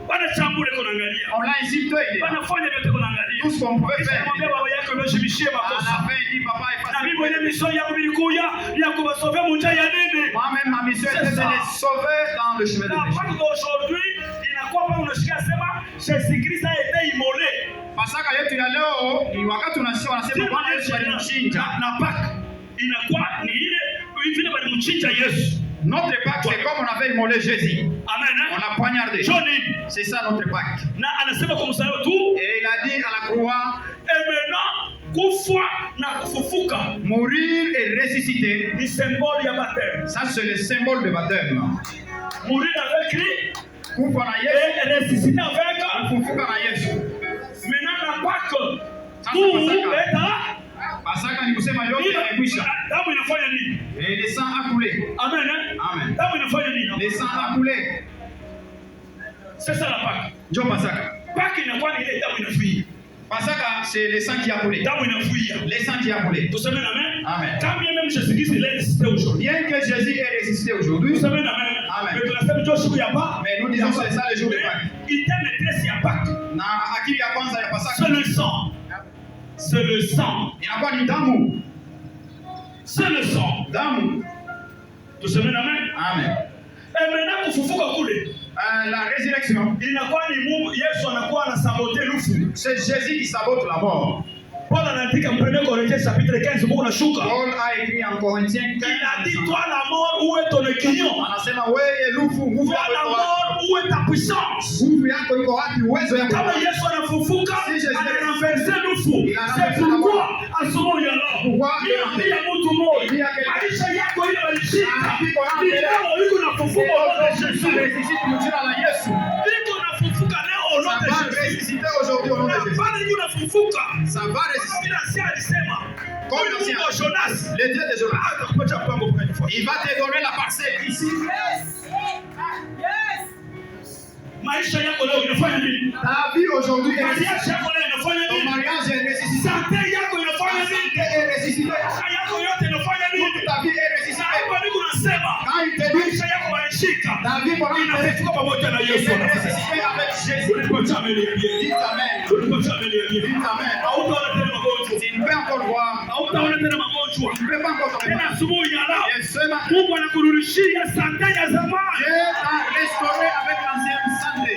Bana chambule kunaangalia. On l'a insulté. Bana fanya vyote kunaangalia. Tout ce qu'on pouvait faire. Mwambie baba yako mshibishie À makosa. la fin, il dit papa est Na mimi facile. mwenye mission yangu ilikuja ya kuwasovea munja ya nini? Moi-même, ma mission était de les sauver dans le chemin de Na péché. mpaka aujourd'hui inakuwa kama unashikia sema Jésus-Christ a été immolé. Pasaka yetu ya leo ni wakati wanasema Bwana Yesu alimchinja. Na Pâques inakuwa ni ile vile walimchinja Yesu. Notre Pâque, c'est comme on avait immolé Jésus. Amen. On l'a poignardé. Johnny. C'est ça notre Pâque. Na anasema kwa msalaba tu. Et il a dit à la croix, Et maintenant kufa na kufufuka. Mourir et ressusciter. Ni symbole ya baptême. Ça c'est le symbole de baptême. Mourir avec Christ. Kufa na Yesu. Et ressusciter avec. Kufufuka na Yesu. Maintenant la Pâques. Sasa Pasaka. Pasaka ni kusema yote yamekwisha. Damu inafanya nini? Et le sang a coulé. Amen. Amen. Damu inafanya nini? Le sang a coulé. C'est ça la Pâques. Ndio Pasaka. Pâques inakuwa ni ile damu inafuia. Pasaka c'est le sang qui a coulé. Damu inafuia. Le sang qui a coulé. Tuseme amen. Amen. Quand bien même Jésus-Christ il est ressuscité aujourd'hui. Bien que Jésus est ressuscité aujourd'hui, Tuseme amen. Amen. Mais tunasema ndio siku ya Pâques. Mais nous disons c'est ça le jour de Pâques. Il t'a maîtresse ya Pâques. Na akili ya kwanza ya Pasaka. C'est le sang. C'est le sang. Inakuwa ni damu. C'est le sang. Damu. Tuseme amen. Amen. Et maintenant kufufuka kule. La résurrection. Inakuwa ni Mungu Yesu anakuwa anasabote lufu. C'est Jésus qui sabote la mort. Paul anaandika en 1 Corinthiens chapitre 15 Mungu anashuka. Paul a écrit en Corinthiens 15. Il a dit toi la mort où est ton équilibre? Anasema wewe lufu, nguvu Toi yako la iko wapi? mort où est ta puissance? Nguvu yako iko wapi? Uwezo yako Kama iko wapi? Yesu anafufuka Si Jésus anarenverse lufu. Il a C'est renversé la pourquoi mort. asubuhi ya leo Pourquoi? niambia mtu mmoja Niambia quelqu'un. maisha yako ile walishika Ah, iko hapo. ni leo iko nafufuka au non Jésus? Ressuscite mu jina la Yesu. Iko nafufuka leo au non Ça va Jésus? ressusciter aujourd'hui au nom de Jésus. Bado iko nafufuka. Ça va ressusciter. Kila sia alisema Comme huyu l'ancien. Mungu wa Jonas Le Dieu de Jonas. atakupatia mpango kwa kifua. Il va te donner la parcelle ici. Maisha yako leo inafanya nini? Ta vie aujourd'hui est ressuscitée. Mariage yako leo inafanya Ton nini? mariage est ressuscité. Santé yako inafanya Ta nini? santé est ressuscitée. Maisha yako yote inafanya nini? Toute ta vie est ressuscitée. Hapa niko nasema Quand il te dit, maisha yako wanashika ta vie pendant que inafufuka pamoja na tu Yesu. es ressuscité avec Jésus. Ulipocha ameliambia. Dites Amen. Ulipocha ameliambia. Dites Amen. Hautaona tena magonjwa. Tu ne peux encore voir. Hautaona tena magonjwa. Tu ne peux pas encore Tena comprendre. asubuhi ya leo Et ce matin, Mungu anakurudishia sante ya zamani. Dieu a restauré avec l'ancienne santé.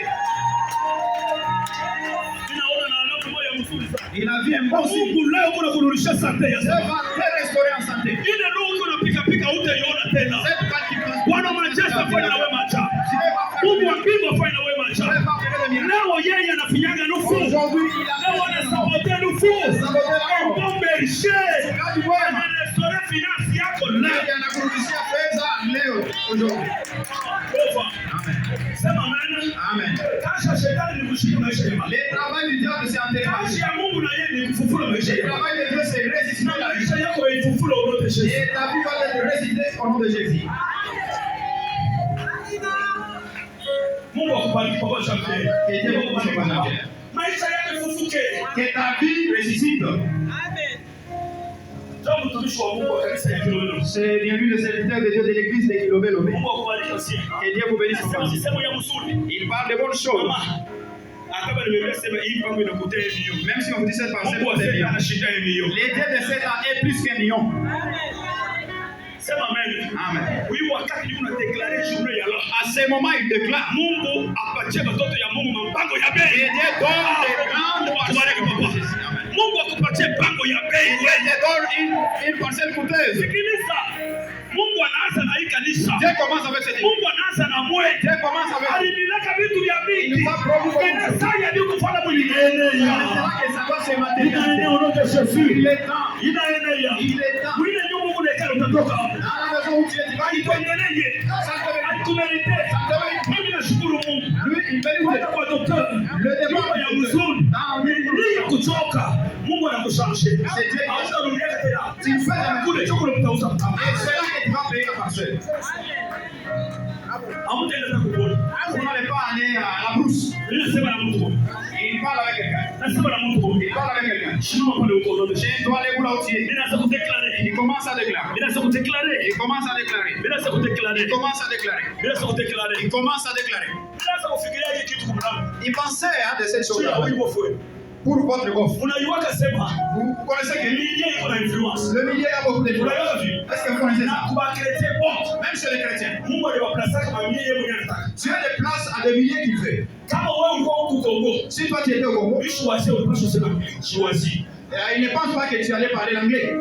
Ninaona na alamu moja mzuri sana. Il a vu un bon signe. Mungu leo kuna kurudishia sante ya Dieu zamani. va te restaurer en santé. Ile nuru unapika pika utaiona tena. Cette part qui passe. Bwana majeshi afanye na wewe macha. Dieu va faire. Mungu wa mbingu afanye na wewe Dieu macha. va faire des miracles. Leo yeye anafinyaga nufu. Aujourd'hui, il a Leo anasabote nufu. saboté la mort. Bombershe. Mchungaji mwema. Anarestore finance yako leo. Yeye anakurudishia pesa leo aujourd'hui. Over. Amen. Sema amen. Amen. Kazi ya shetani ni kushika maisha ya mali. Le travail du diable c'est enterrer ma Kazi vie. ya Mungu na yeye ni kufufua maisha Le ya mali. travail de Dieu c'est ressusciter la vie. Maisha yako ifufule urote Yesu. Et ta vie va être ressuscitée au nom de Jésus. Mungu akubariki Papa Jean-Pierre. Que Dieu vous bénisse, Papa Jean-Pierre. Maisha yako ifufuke. Que ta vie ressuscite. Amen. Jambo mtumishi wa Mungu wa kanisa ya Kilobelo. C'est bienvenue le serviteur de Dieu de l'église de Kilobelo. Mungu akubariki aussi. Que Dieu vous bénisse aussi. Sema ya mzuri. Il parle de bonnes choses. Akaba nimebea sema hii pango inakutea hiyo. Même si on vous dit cette parcelle, Mungu c'est bien. anashinda hiyo. L'idée de cet an est plus qu'un million. Sema amen. Amen. Oui, wakati ni unadeklare journée ya leo. À ce moment, il déclare Mungu apatie watoto ya Mungu mpango ya bei. que Dieu donne des grandes parcelles. Mungu akupatie mpango ya bei. Dieu donne une parcelle coûteuse. Sikiliza. Mungu anaanza na hii kanisa. Dieu commence avec cette église. Mungu anaanza na mwe. Dieu commence avec Alimilaka vitu vya mingi. Il va promouvoir. Inasaya ndio kufanya mwingine. que ça va se matérialiser. Il est temps. Inaenea. Il est temps. Mwile ndio Mungu nekalo utatoka hapo. Dans la maison où tu es, tu vas y aller. Aituenyelee. Aitumerite. Mimi nashukuru Mungu. Lui, il mérite. Kwa docteur. Le débat Ya mzuri. Ndio kuchoka. Mungu anakushawishi. Hautarudia tena. Tu fais la Kule chokole mtauza. Et c'est là que tu vas payer la parcelle. Hamtaenda kukuona. Vous n'allez pas aller à la brousse. Ninasema na mtu. Il parle avec quelqu'un. Nasema na mtu. Il parle avec quelqu'un. Shimo pale uko ndio. Je dois aller où là où tu es. Ninaanza kudeklare. Il commence à déclarer. Ninaanza kudeklare. Il commence à déclarer. Ninaanza kudeklare. Il commence à déclarer. Ninaanza kudeklare. Il commence à déclarer. Ninaanza kufikiria hiki kitu kumlango. Il pensait de cette chose-là. Sio wimbo fwe. Pour votre coffre. Unaiwaka sema. Vous connaissez que Milieu iko na influence. le millier a beaucoup d'influence. Unaiwaka vipi? Est-ce que vous connaissez ça? Kwa chrétien bon. Même chez les chrétiens. Mungu aliwaplasa kama milieu yeye mwenyewe anataka. Dieu les place à des milliers qu'il veut. Kama wewe ulikuwa huko Kongo, Si toi tu étais au Congo, choisis ulipaswa kusema choisis. il ne pense pas que tu allais parler l'anglais.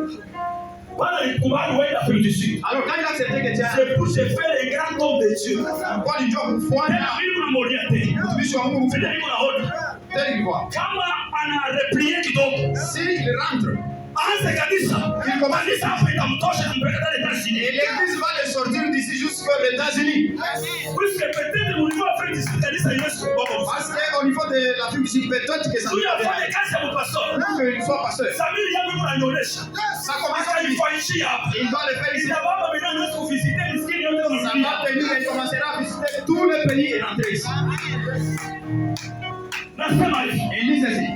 Bana alikubali wewe Afrique du Sud. Alors quand il a accepté que tu as C'est pour se faire un grand homme de Dieu. quoi du job, foi, Tena mimi kuna moriate. tu suis en Mungu, Tena niko na hoda. tel qu'il voit. Kama ana replier kidogo. S'il rentre, Aanze kanisa. Kanisa hapo itamtosha kumpeleka ndani ya Tanzania. et l'église va le sortir d'ici jusqu'aux États-Unis. Puisque peut-être au niveau Afrique du Sud kanisa Yesu baba. Parce qu'au niveau de l'Afrique du Sud, peut-être que ça Sio afanye kazi ya mpastor. qu'il soit pasteur. Samiri yangu kunanionyesha. Ça commence à lui. Akaifanyishia hapa. Il va le faire ici. Ila baba mimi naweza kuvisiter miskini yote Ça kama va tenir et il commencera à visiter tout le pays et rentrer ici. nasema hivi. Il dit ceci.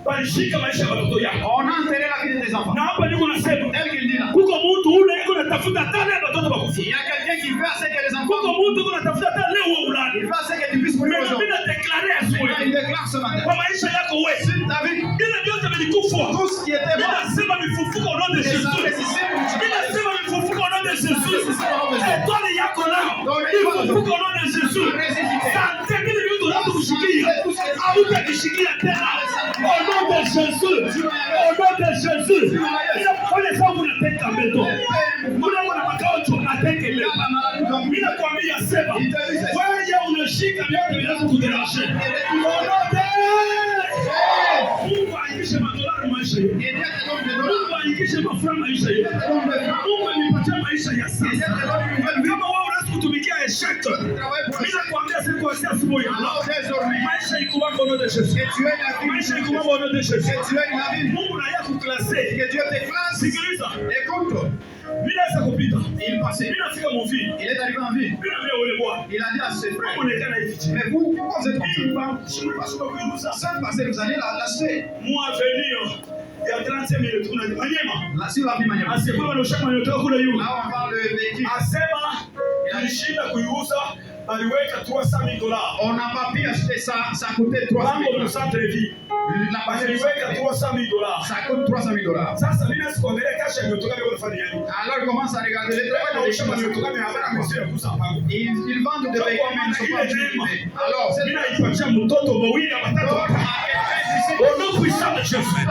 Walishika maisha ya watoto yako. On a enterré la vie de tes enfants. Na hapa niko nasema. Tel qu'il dit là. Kuko mtu ule yuko natafuta tale watoto bakufa. Il y a quelqu'un qui veut à ce que les Kuko enfants. mtu yuko natafuta tale wewe ulani. Il veut à ce que tu puisses mourir aujourd'hui. Mimi nadeklare Maintenant, asubuhi. il déclare ce matin. Kwa maisha yako wewe. Sur ta vie, Ile vyote vilikufa. tout ce qui était Mimi mort, nasema vifufuko au nom de les Jésus. ressuscités, Mimi nasema vifufuko au nom de Jésus. Etwale yako leo. Vifufuko au nom de Jésus. Sante vile vitu unavyoshikia. Hautakishikia tena. Au nom de Jésus. Au nom de Jésus. Inafanya sababu unateka mbeto. Kuna makao tunateke leo. Mimi nakwambia sema. Wewe unashika vyote vinavyokuderasha. Mungu aingishe madolari maisha yetu. Mungu aingishe mafuta maisha yetu. Mungu anipatie maisha ya sasa. Kama wewe unaweza kutumikia eshek. Mimi nakwambia siku ya asubuhi ya leo. Maisha iko wako au nom de Jésus. Maisha iko wako au nom de Jésus. Mungu na yako klase. que Dieu te classe. Sikiliza. Écoute, Mimi naweza kupita. il passait. Mimi nafika mvini. Il est arrivé en ville. Mimi na wewe bwana. Il a dit à ses frères, Unaonekana hivi. mais vous, pourquoi vous êtes comme Hii ça? bangu sio kuiuza. Cette parcelle, vous allez l'acheter. Moi venir ya 35 minutes kuna Manyema. Là, sur la vie manière. Asema na ushaka yotoka kule yule. Là, on parle de véhicule. Asema alishinda kuiuza aliweka $300,000. On n'a pas pu acheter ça, ça coûtait 300 Bango 000 mu centre ville. Aliweka $300,000. Ça coûte 300 000 $. Sasa mimi nasikuangalia kasha yotoka leo unafanya nini? Alors, il commence à regarder les Wewe na travaux. ushaka yotoka mimi habari msio kuuza mpango. Ils vendent des véhicules, mais ils ne sont pas utilisés. Alors, c'est Mimi naipatia mtoto mawili ama matatu. Au nom puissant de Jésus.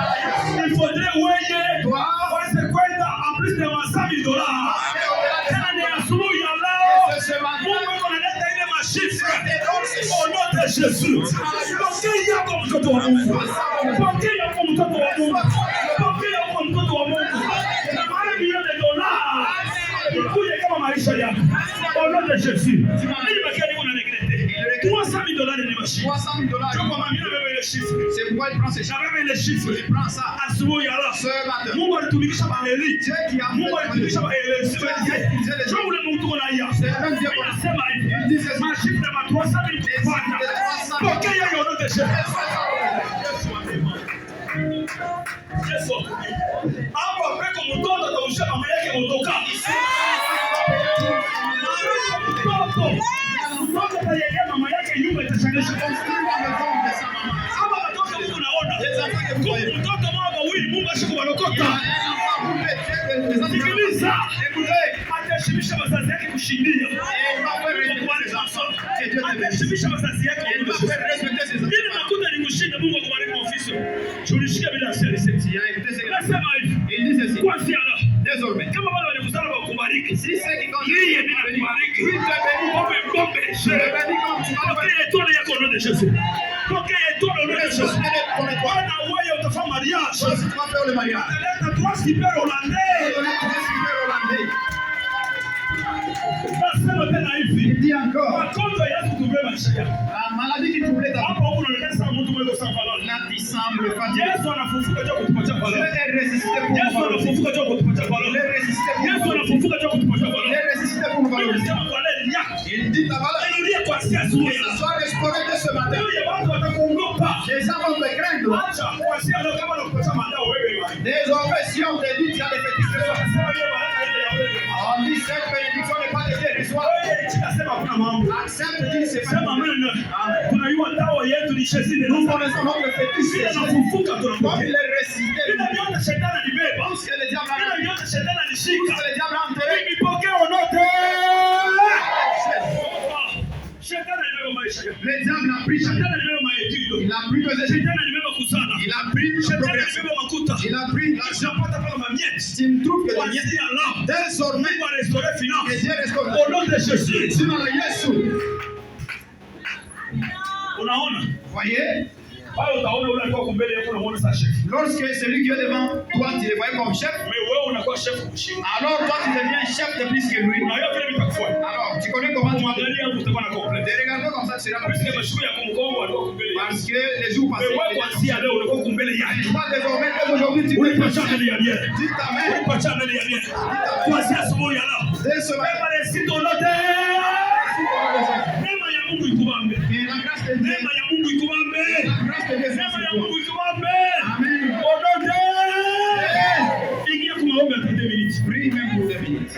Il faudrait wewe waweze kwenda en plus de $100,000. Tena ni asubuhi ya leo. Mungu yuko analeta ile mashifra. Au nom de Jésus. Pokea yako mtoto wa Mungu. Pokea yako mtoto wa Mungu. Pokea yako mtoto wa Mungu. Na $1 million ikuje kama maisha yako. Au nom de Jésus. Mimi bakia niko na regrete. $300,000 dollars de machine. 300 000 dollars. Tu vois comment il avait les chiffres. C'est pourquoi il prend ces chiffres. J'avais les chiffres. Il prend ça. Asubuhi ya leo. Ce matin. Mungu alitumikisha mahali. Dieu qui a Mungu alitumikisha mahali. Sio ule mtu unaia. C'est le même Dieu. Anasema hivi. Machifu ya 300 000 kupata. Pokea hiyo yote chef. Yesu. Hapo peko mtoto atausha mama yake motoka. Mtoto atayegemea mama yake nyumba itashangisha. Kama watoto Mungu naona. Mtoto mmoja wawili Mungu ashikubalokota. Sikiliza. Atashibisha wazazi yake kushindia. Atashibisha wazazi yake. Ili makuta ni kushinda Mungu akubariki ofisi. Tulishika bila sisi. Nasema hivi. Kwa siana. Désormais. Kama wale walikuzana wakubariki. Si c'est qui compte. Yeye ndiye anakubariki. Bombe. Pokea étoile yako au nom de Jésus. Pokea étoile au nom de Jésus. Bwana wewe utafanya mariage. Tu vas faire le mariage. Leta 3 super hollandais. Nasema tena hivi. Il dit encore. Magonjwa ya kutumia maisha yako. La maladie qui troublait ta vie. Hapo unaonekana kama mtu mwenye sans valeur. Là, tu sembles fatigué. Yesu anafufuka juu kutupatia Je valeur. vais résister pour Yesu vous valoriser. anafufuka juu kutupatia valeur. Je vais résister pour Yesu vous valoriser. anafufuka juu kutupatia Je valeur. vais résister pour vous valoriser. Anasema kwa leo yako. Il dit ta valeur. Irudia kwa sia asubuhi. Ça soit restauré dès ce matin. Leo ya watu watakuogopa. Les gens vont te craindre. Acha kwa sia leo kama nakupatia mandao wewe. Désormais, si on te dit qu'il y a des fétiches ce soir, Sema hiyo baraka ile ya wewe. on dit cette bénédiction n'est pas de Dieu, reçois. Wewe chikasema hakuna mambo. Accepte, dis c'est pas Sema amen. Tunajua dawa yetu ni Jésus de Nous nous. connaissons notre fétiche. Bila nafufuka Comme tunapotea. il est ressuscité. Bila vyote shetani alibeba. Tout ce que le diable Bila a vyote shetani tout alishika. ce que le diable a enterré. Nipokee onote. Shetani alibeba maisha yako. Le diable a pris chacun. Shetani alibeba maetudo. Il a pris nos échecs. Shetani alibeba kusana. Il a pris nos Shetani progressions. alibeba makuta. Il a pris l'argent. Unapata pale mamieti. Tu me trouves que Kwa les miens. njia là. Désormais, Mungu arestore que finance. Dieu restaure. Au nom de Jésus. Sinon, le Yesu. Unaona? Voyez, Wewe utaona ule alikuwa kumbele yako unamuona sa chef. lorsque celui qui est devant toi, tu le voyais comme chef, Mais wewe unakuwa chef kushinda. alors toi, tu deviens chef de plus que lui. Unajua vile vitakufuata. Alors, tu connais comment tu vas Mwangalia hapo utakuwa na complaint. te regarder comme ça, tu seras Parce que plus mashughuli ya kumkongo alikuwa kumbele yako. parce que les jours Mais passés, wewe kuanzia leo unakuwa kumbele yake. toi, désormais, dès aujourd'hui, tu peux Ulipacha mbele ya bien. dis ta main. Ulipacha mbele ya bien. Kuanzia asubuhi ya leo. Dès ce matin, Beba lesito lote. Neema ya Mungu ikubambe. que la grâce de Dieu, Neema ya Mungu ikubambe. la grâce de Dieu, soit Neema sur ya toi. Mungu ikubambe. Amen. Odote. Ingia kwa maombi ya 30 minutes. Prie même pour 2 minutes.